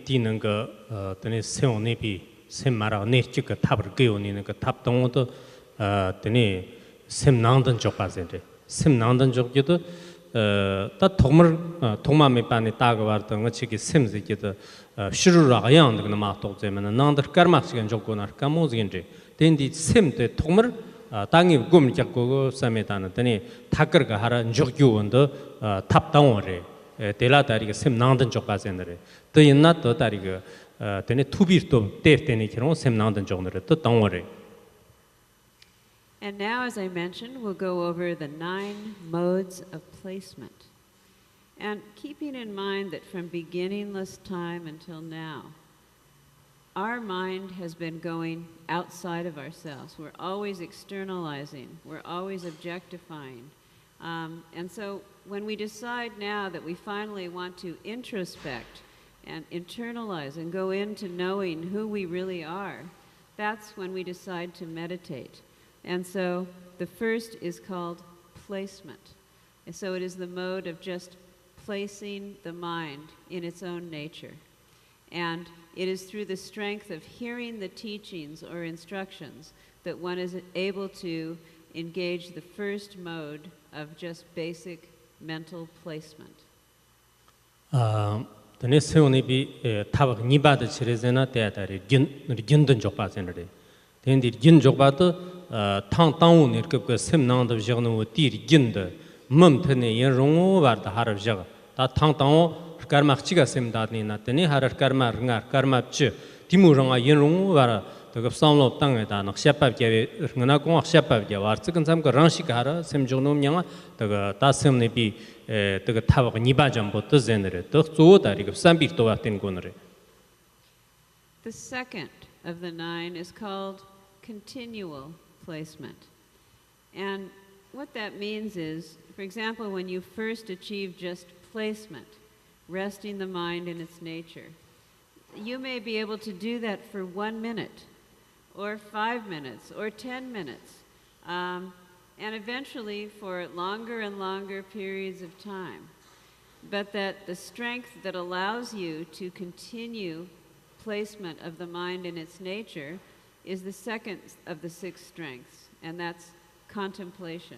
뛰는 거 드네 세오네비 셈마라 네치가 탑을 깨우니는 그 탑동도 드네 셈낭던 쪽바zen데 셈낭던 쪽기도 다 동마미 반에 따가 왔던 거 지기 셈지기도 시루라가 양도 그 마토제면 난더 까르막시간 쪽고나 까모지긴데 덴디 셈데 동물 땅이 꿈을 잡고 싸매다는 드네 탁거가 하라 적교원도 탑당원래 델라다리가 셈낭던 쪽바zen데 더 옛날 더 다리가 되네 투비도 때때네 그런 셈낭던 쪽으로 또 당원래. And now, as I mentioned, we'll go over the 9 modes of placement. And keeping in mind that from beginningless time until now, our mind has been going outside of ourselves. We're always externalizing. We're always objectifying. And so when we decide now that we finally want to introspect and internalize and go into knowing who we really are, that's when we decide to meditate. And so the first is called placement. And so it is the mode of just placing the mind in its own nature. And it is through the strength of hearing the teachings or instructions that one is able to engage the first mode of just basic mental placement. 드네 세오네비 타박 니바드 치레제나 때아다리 긴든 족바제너데 덴디 긴 족바도 탕땅우 네르급 셈낭도 저노 띠리 긴데 멈트네 연롱오 바르다 하르저가 다 탕땅우 까르막치가 셈다니 나테니 하르 까르마르가 까르마치 디무롱아 연롱오 바라 더급 상로 땅에다 나 샤밥게 응나 공 샤밥게 와르츠근 삼거 랑시가 하라 셈종놈냐가 더가 다셈네비 더가 타박 니바점부터 제너레 더 조다리급 삼비도 와텐 고너레. The second of the 9 is called continual placement. And what that means is, for example, when you first achieve just placement, resting the mind in its nature, you may be able to do that for 1 minute, or 5 minutes, or 10 minutes, and eventually for longer and longer periods of time. But that the strength that allows you to continue placement of the mind in its nature is the second of the 6 strengths, and that's contemplation.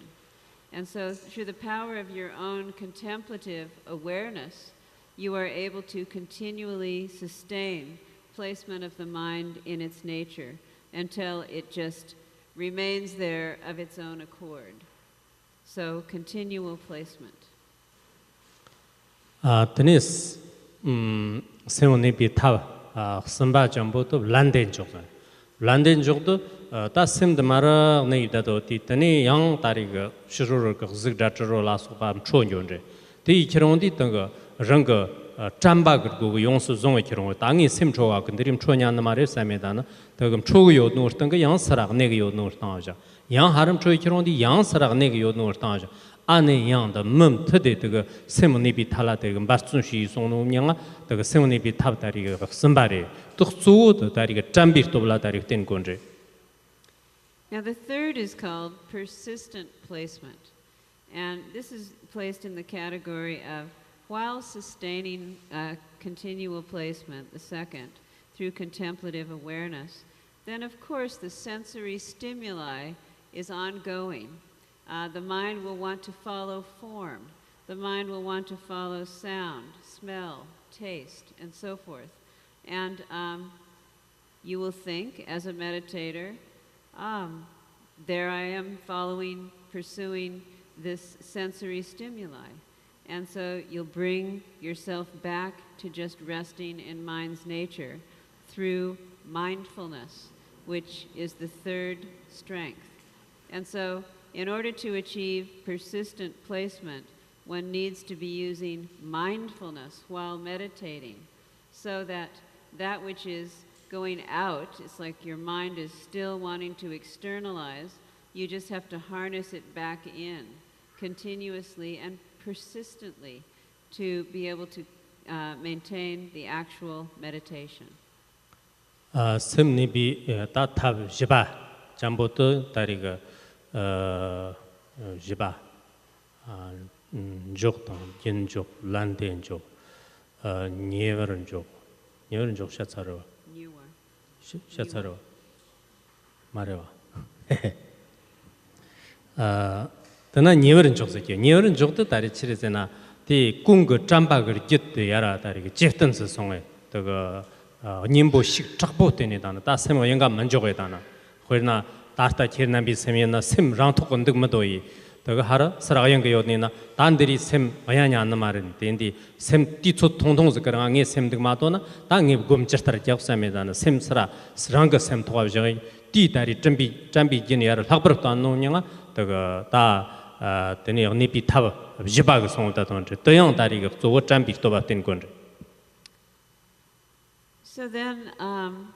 And so through the power of your own contemplative awareness, you are able to continually sustain placement of the mind in its nature until it just remains there of its own accord. So continual placement. 드니스 세오네비 타 선바 정보도 란덴 쪽은 란덴 쪽도 다 셈드 마라 네이다도 티타니 양 다리가 시루르 그 즈그다트로 라소밤 초뇽데 디 키롱디 던거 랑거 잠바 그고 용수 종의 키롱 땅이 셈초와 근드림 초냐는 말에 사메다나 더금 초요 노르던 거 양스락 내가 요 노르다자 양 하름 초이 키롱디 양스락 내가 요 노르다자 안에 양의 몸 터대 그 세문이비 탈라데 그 마춘시 송노명아 그 세문이비 탑다리 그 선바리 또 주도 다리가 잠비도 블라다리 된 건데. Now the third is called persistent placement. And this is placed in the category of while sustaining continual placement, the second, through contemplative awareness, then of course the sensory stimuli is ongoing. The mind will want to follow form. The mind will want to follow sound, smell, taste, and so forth. And you will think, as a meditator, there I am pursuing this sensory stimuli. And so you'll bring yourself back to just resting in mind's nature through mindfulness, which is the third strength. And so in order to achieve persistent placement, one needs to be using mindfulness while meditating, so that that which is going out, it's like your mind is still wanting to externalize, you just have to harness it back in continuously and persistently to be able to maintain the actual meditation. 셈니비 따탑 지바 잠부터 다리가 지바 족당 긴족 란덴족 니에버른족 니월은 족 샤차로 Newer. 샤차로 말해와 더나 니월은 족스게 니월은 족도 다리 치르잖아 디 궁그 잠바그 짓도 야라 다리 짓던스 송에 더가 님보식 작보 되니다나 다 세모 영감 만족에다나 그러나 다스타 키르나비 세미나 셈 랑토건득 뭐도이 더가 하라 서라영 그 요니나 단들이 셈 어야냐 안 말은 된디 셈 띠초 통통스 그랑에 셈득 마도나 당이 곰처스터 잡사메다나 셈 서라 스랑가 셈 토가죠 띠다리 잠비 진이야를 학버도 안 놓냐가 더가 다 되니 언니 비탑 지바가 송다 돈저 또영 다리가 저거 잠비 또 받던 건데 So then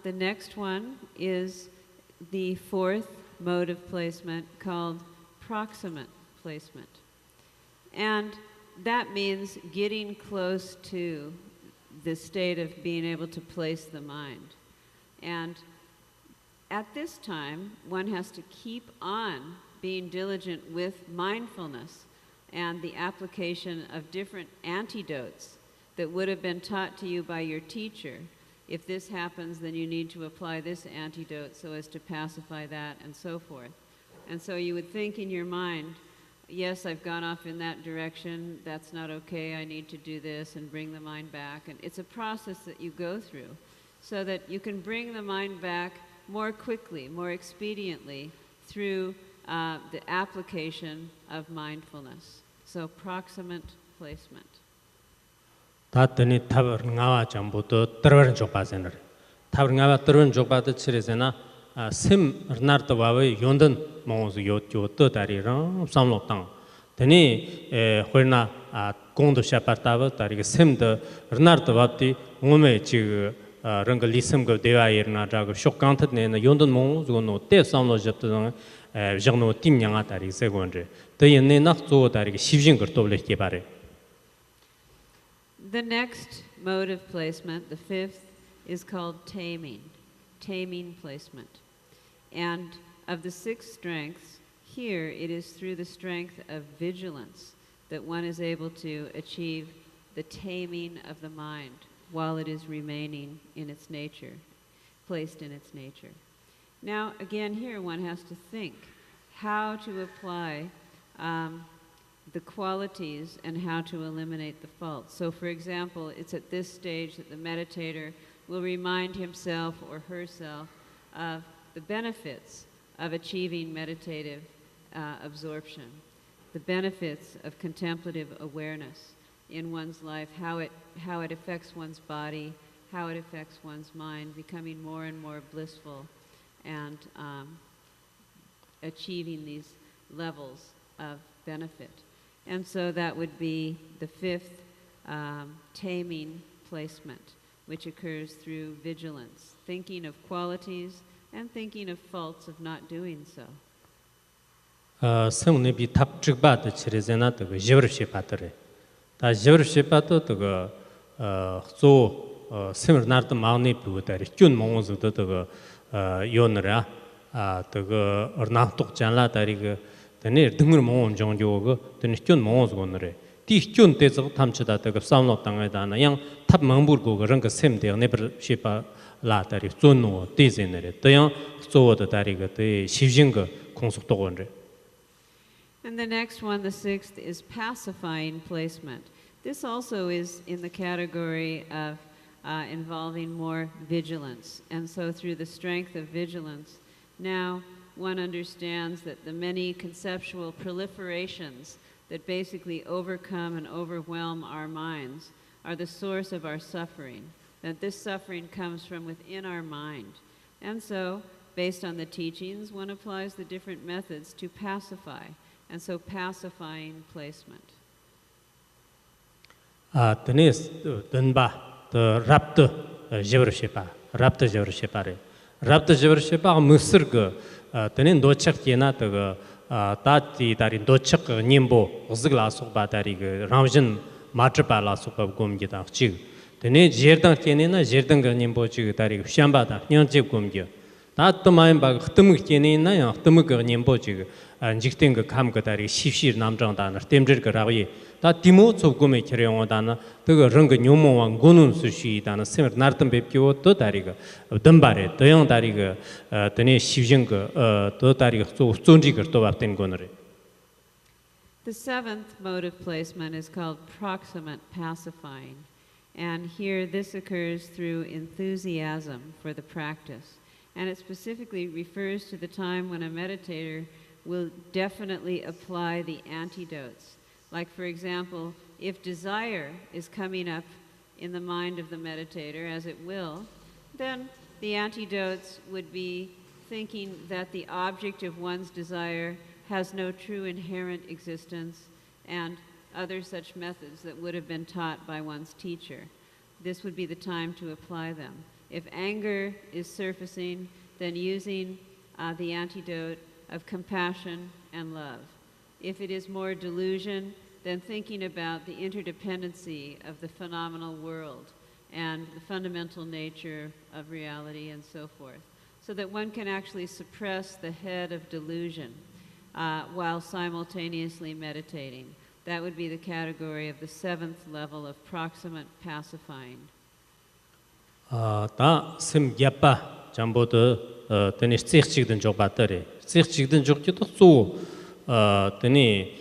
the next one is the fourth mode of placement called proximate placement. And that means getting close to the state of being able to place the mind. And at this time, one has to keep on being diligent with mindfulness and the application of different antidotes that would have been taught to you by your teacher. If this happens, then you need to apply this antidote so as to pacify that, and so forth. And so you would think in your mind, yes, I've gone off in that direction, that's not okay, I need to do this and bring the mind back. And it's a process that you go through so that you can bring the mind back more quickly, more expediently through the application of mindfulness. So proximate placement. 다더니 탑을 나와 전부터 들어는 족바세너 탑을 나와 들어는 족바도 치르세나 심 나르도 와의 연던 몽스 요또 다리랑 삼로땅 더니 회나 공도 샤파타바 다리가 심더 나르도 와티 몸에 지금 런거 리슴거 대와이르나 자고 쇼칸트네나 연던 몽스 고노 때 삼로 접도 저노 팀냥아 다리 세곤데 더연네 낙조 다리가 십진 거 돌레게 바래 The next mode of placement, the fifth, is called taming placement. And of the six strengths, here it is through the strength of vigilance that one is able to achieve the taming of the mind while it is remaining in its nature, placed in its nature. Now, again, here one has to think how to apply the qualities and how to eliminate the faults. So, for example, it's at this stage that the meditator will remind himself or herself of the benefits of achieving meditative absorption, the benefits of contemplative awareness in one's life, how it affects one's body, how it affects one's mind, becoming more and more blissful and achieving these levels of benefit. And so that would be the fifth taming placement, which occurs through vigilance, thinking of qualities and thinking of faults of not doing so. 성내 비탑 직바도 치르제나 그 저르시 바트레 다 저르시 바도 그 조 세르나르도 마우니 부다리 균 몽즈도 그 요너라 그 얼나톡 잔라 다리 그 네 등을 모은 정도고 네 균 모은 거너래 디균 때서 탐치다 그 싸움로 당에다나 양 탑 멍불고 그런 거 셈대요 네버시바 라다리 존노 디제너래 또양 조어도 다리 그 시진 거 공속도 건래 And the next one, the sixth, is pacifying placement. This also is in the category of involving more vigilance. And so through the strength of vigilance, now one understands that the many conceptual proliferations that basically overcome and overwhelm our minds are the source of our suffering, that this suffering comes from within our mind. And so, based on the teachings, one applies the different methods to pacify, and so pacifying placement. Denis Dunba, the Raptor Jevershipa, Raptor Jevershipare. Raptor Jevershipa Musirga, Denin Dochak Yenata, Tati Darin Dochak Nimbo, Ziglaso Batari, Ramjan Matrapala Supa Gumgita, Chig. The name Jerdan Kenina, Jerdan Nimbo Chigari, Shambata, Yanjib Gumgia. 다 또마인 바 흠을 깨내나요 흠을 그 님보지 직된 그 감거다리 시시 남정다는 땜질 거라고이 다 디모 조금의 결용하다는 그 런그 뇨모왕 고는 수시다는 셈을 나르던 뵙기고 또 다리가 덤바래 도형 다리가 더니 시정 그또 다리가 존지거 또 앞된 거는 The seventh mode of placement is called proximate pacifying. And here this occurs through enthusiasm for the practice. And it specifically refers to the time when a meditator will definitely apply the antidotes. Like, for example, if desire is coming up in the mind of the meditator, as it will, then the antidotes would be thinking that the object of one's desire has no true inherent existence, and other such methods that would have been taught by one's teacher. This would be the time to apply them. If anger is surfacing, then using the antidote of compassion and love. If it is more delusion, then thinking about the interdependency of the phenomenal world and the fundamental nature of reality and so forth, so that one can actually suppress the head of delusion while simultaneously meditating. That would be the category of the seventh level of proximate pacifying. 다 심yappa 잠보도 드니 찍찍든 족바더리 찍찍든 족기도 쏘 드니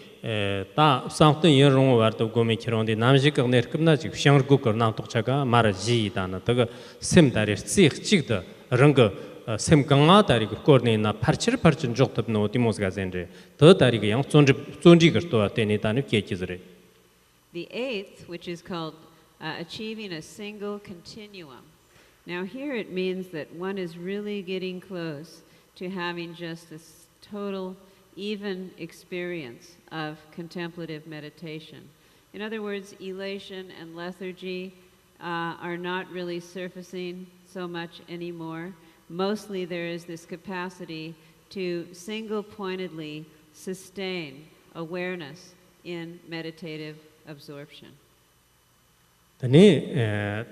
다 상튼 여롱 와도 고메 키론데 남지가 내급나지 샹르고 거나 똑차가 마라지다나 더 심다리 찍찍더 런거 샘강아 다리고 코르네나 파르치르 파르친 족답노 디모스가 젠데 더 다리가 양 존지거 또 때니다니 깨지즈레 The eighth, which is called achieving a single continuum. Now here it means that one is really getting close to having just this total even experience of contemplative meditation. In other words, elation and lethargy are not really surfacing so much anymore. Mostly there is this capacity to single-pointedly sustain awareness in meditative absorption. 드니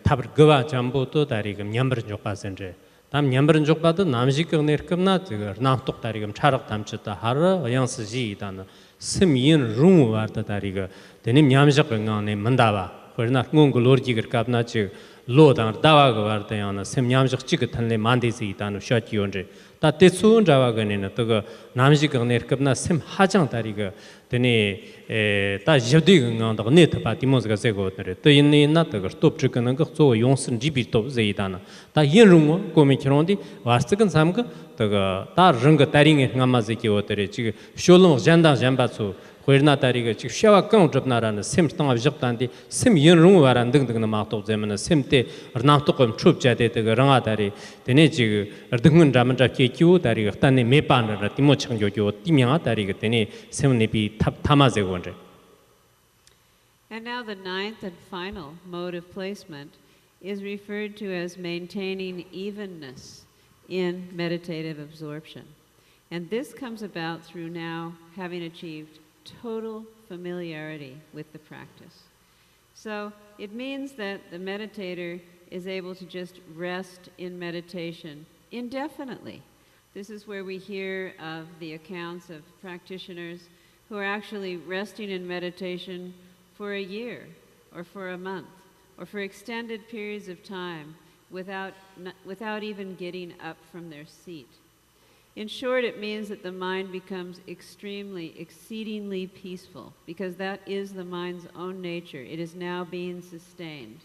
타브르가 잠보도 다리금 냠버른 족바센제 담 냠버른 족바도 남식거 내급나 저 나톡 다리금 차락 담쳤다 하르 양스지다는 스미인 룸 와르다 다리가 드니 냠식거 안에 만다바 그러나 응글로르지거 갑나치 로당 다와가 와르다야나 셈냠식 찍어 탄레 만데지다는 샤치온제 다 대수운 자와가네는 또 남식거 내급나 셈 하장 다리가 드니 다 저디가 네트바 디모스가 세고더래 또 있나 또 스톱직는 거 용선 지비도 제이다나 다 인rum고 고미키론디 와스트근 삼거 또다 릉거 다링에 감마지기 오더래 지금 쇼롱 잔당 잠바수 회르나 다리가 지금 샤와 깡 접나라는 셈스당 abject한디 셈 인rum고 와란 등등의 마토 제면은 셈때 나토금 춥자데 그 랑아다리 되네 지금 등은 잠자 키키우 다리가 단네 메반라 디모창 요교 디명아 다리가 되네 셈네비 타마제고인데 And now the ninth and final mode of placement is referred to as maintaining evenness in meditative absorption. And this comes about through now having achieved total familiarity with the practice. So it means that the meditator is able to just rest in meditation indefinitely. This is where we hear of the accounts of practitioners who are actually resting in meditation for a year or for a month or for extended periods of time without even getting up from their seat. In short, it means that the mind becomes exceedingly peaceful, because that is the mind's own nature. It is now being sustained.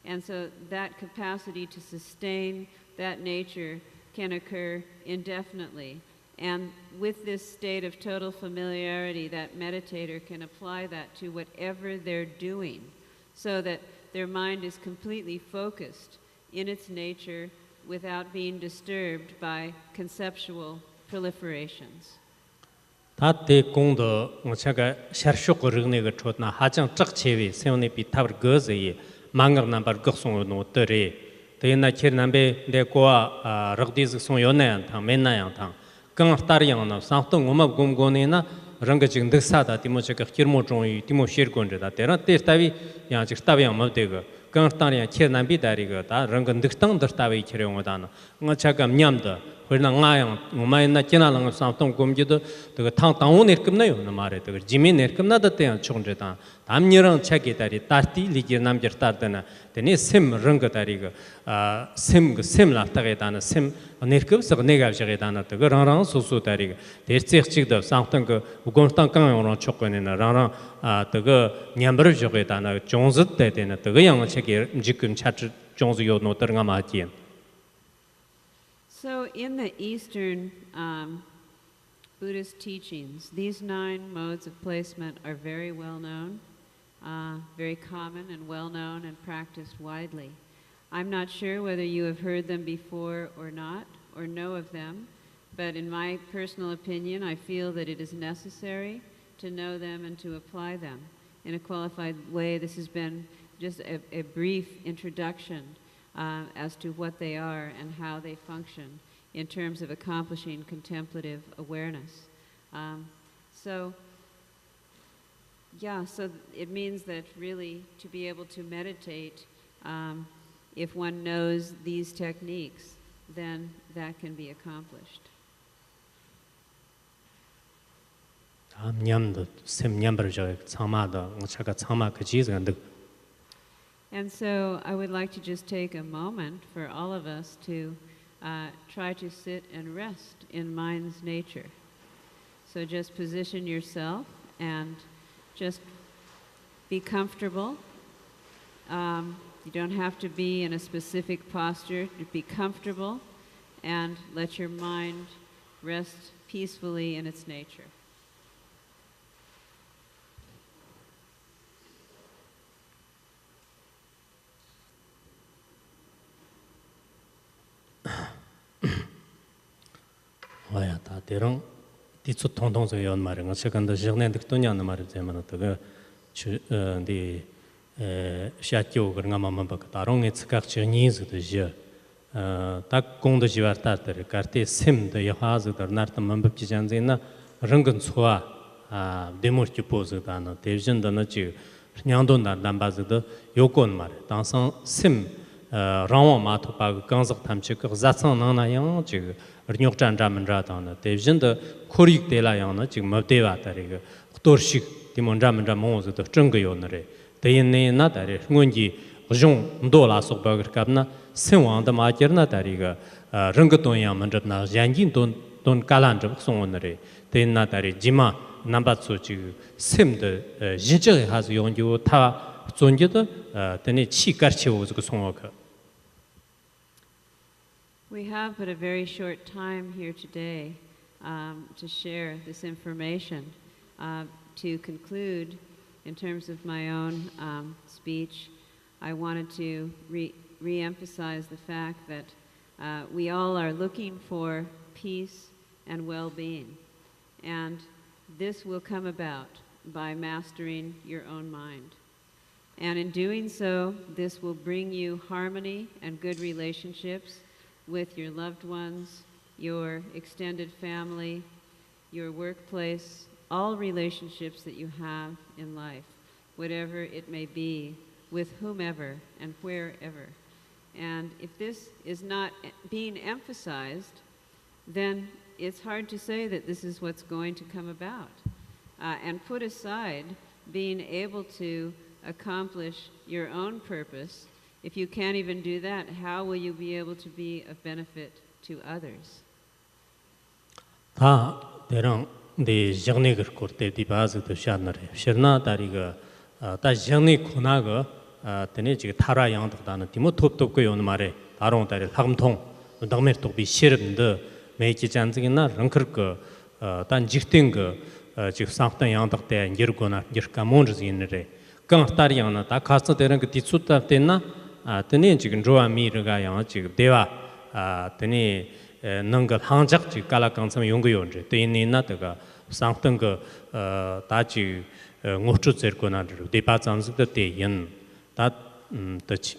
And so that capacity to sustain that nature can occur indefinitely. And with this state of total familiarity, that meditator can apply that to whatever they're doing, so that their mind is completely focused in its nature without being disturbed by conceptual proliferations. 다때 공도 제가 샤르쇼고 르그네가 쳤나 하장 쩍체위 세운이 비탑을 거즈이 망각 남발 걱송을 놓더리 대나 키르남베 데고아 럭디즈 송요나양 당 맨나양 당 강타리양나 상통 엄마 곰고네나 랑가 지금 득사다 디모체가 키르모 종이 디모 쉐르곤르다 데나 테스타비 양지 스타비양 모데가 강타리야 키르남비 다리가 다 랑가 득당 더스타비 키르용다나 응차가 냠다 그러나 나양 뭐마이나 지나는 상통 공기도 그 당당원 내급나요 말에 그 지민 내급나다 때야 총제다 담녀랑 책이 다리 따티 리기 남저 따르다나 되니 심 ರಂಗ다리 그심 라타게다나 심 내급서 내가 저게다나 그 랑랑 소소다리 대책직도 상통 그 우공당 강으로 촉거는 랑랑 그 냠버 저게다나 종즈 때되나 그 양 책이 지금 차트 종즈 요노 들어가 맞지. So in the Eastern Buddhist teachings, these 9 modes of placement are very well known, very common and well known and practiced widely. I'm not sure whether you have heard them before or not, or know of them, but in my personal opinion, I feel that it is necessary to know them and to apply them in a qualified way. This has been just a brief introduction as to what they are and how they function in terms of accomplishing contemplative awareness. So it means that really to be able to meditate, if one knows these techniques, then that can be accomplished. And so I would like to just take a moment for all of us to try to sit and rest in mind's nature. So just position yourself and just be comfortable. You don't have to be in a specific posture. To be comfortable and let your mind rest peacefully in its nature. 와야 다 대령 뒤쪽 통통서 연 말은 세컨드 저년득 돈이는 말이지만 그디 샤교 그런 것만 봐 다롱에 측각 전이즈도 딱 공도 지와타들 카르테 심도 여하즈들 나르트만 법지잔제나 릉근 소아 데모르치 포즈다나 대전도는 지 냥돈다 남바즈도 요건 말 당선 심 라와 마토파 강석 탐치크 자선 나나양 지 르뇽짠 잠은라다나 대전도 코릭 데라양나 지금 못대와다리가 토르식 디몬잠은자 모즈도 정거요너레 대인네 나다리 응원지 종 돌아서 버거갑나 생왕의 마저나 다리가 릉거돈야 먼저나 잔진 돈 깔란저 송원너레 대인나 다리 지마 남바츠지 셈데 진짜 하즈 용주 타 존제도 되네 치가치오즈고 송어가. We have but a very short time here today to share this information. To conclude, in terms of my own speech, I wanted to re-emphasize the fact that we all are looking for peace and well-being. And this will come about by mastering your own mind. And in doing so, this will bring you harmony and good relationships with your loved ones, your extended family, your workplace, all relationships that you have in life, whatever it may be, with whomever and wherever. And if this is not being emphasized, then it's hard to say that this is what's going to come about. And put aside being able to accomplish your own purpose. If you can't even do that, how will you be able to be of benefit to others? 다 대랑 네 정리를 করতে 디바즈도 샤너레 셔나 다리가 다 정리 코나가 되네 지금 타라 양도다는 디모 톱톱고 요는 말에 다롱 다리 함통 너메도 비 시름데 매기 잔증이나 랑커거 단 직된 거 지금 상당 양덕대 이르거나 이르까 몬즈인레 강타리 양나 다 가서 되는 그 뒤숫다 됐나 되네 지금 조아미르가 양 지금 대화 되네 능가 항작 지 깔아강성 용거요인데 되니나 되가 상당 그 다지 ngotru zerkonaru de pazanz de teyin that touch.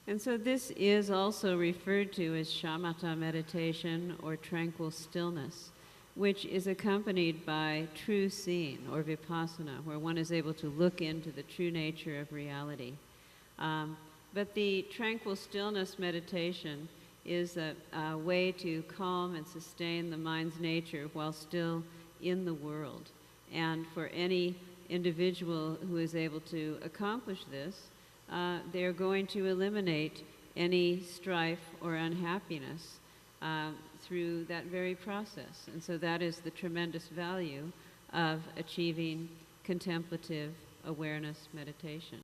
And so this is also referred to as shamatha meditation or tranquil stillness, which is accompanied by true seeing or vipassana, where one is able to look into the true nature of reality. But the tranquil stillness meditation is a way to calm and sustain the mind's nature while still in the world. And for any individual who is able to accomplish this, they're going to eliminate any strife or unhappiness through that very process. And so that is the tremendous value of achieving contemplative awareness meditation.